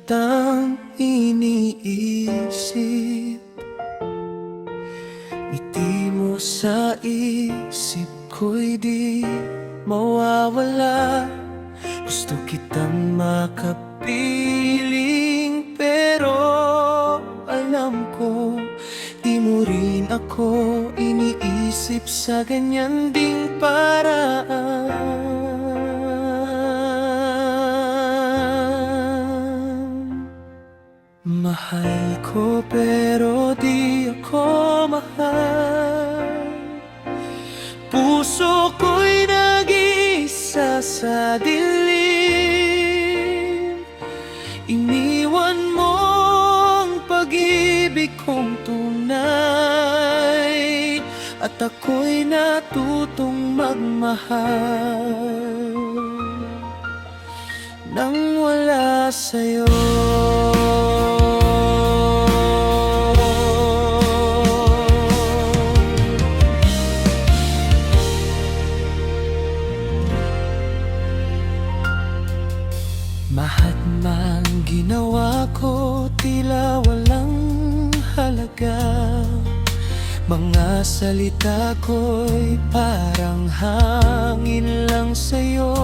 kitang iniisip. Ngiti mo sa isip ko'y di mawawala. Gusto kitang makapiling, pero alam ko di mo rin ako iniisip sa ganyan ding paraan. Mahal ko pero di ako mahal. Puso ko'y nag-iisa sa dilim. Iniwan mo ang pag-ibig kong tunay, at ako'y natutong magmahal nang wala sa'yo. Mahatmang ginawa ko, tila walang halaga. Mga salita ko'y parang hangin lang sa'yo.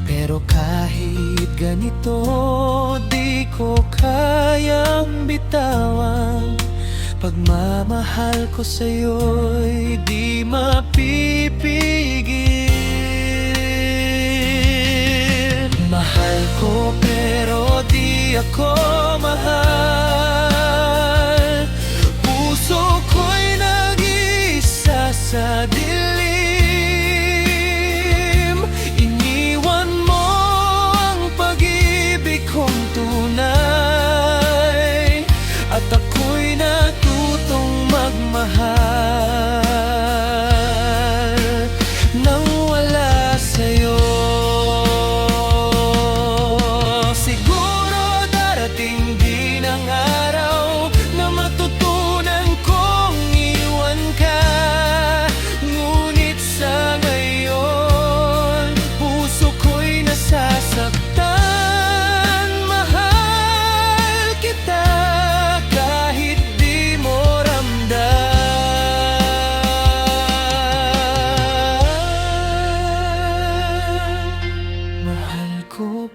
Pero kahit ganito, di ko kayang bitawan. Pagmamahal ko sa'yo'y di mapipigil. Mahal ko pero di ako mahal. Puso ko'y nag-iisa sa dilim. Iniwan mo ang pag-ibig kong tunay, at ako'y natutong magmahal nang wala sa'yo.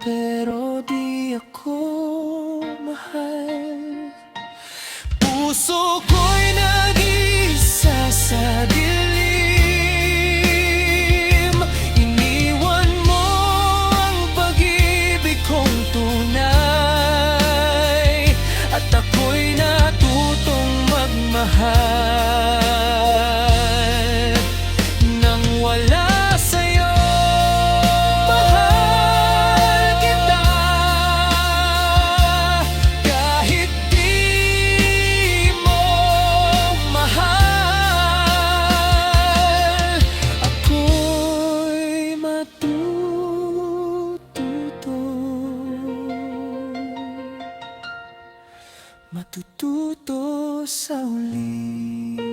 Pero di ako mahal. Puso ko'y nag-iisa sa dilim. Iniwan mo ang pag-ibig kong tunay, at ako'y natutong magmahal nang wala sa'yo. Matututo sa uli.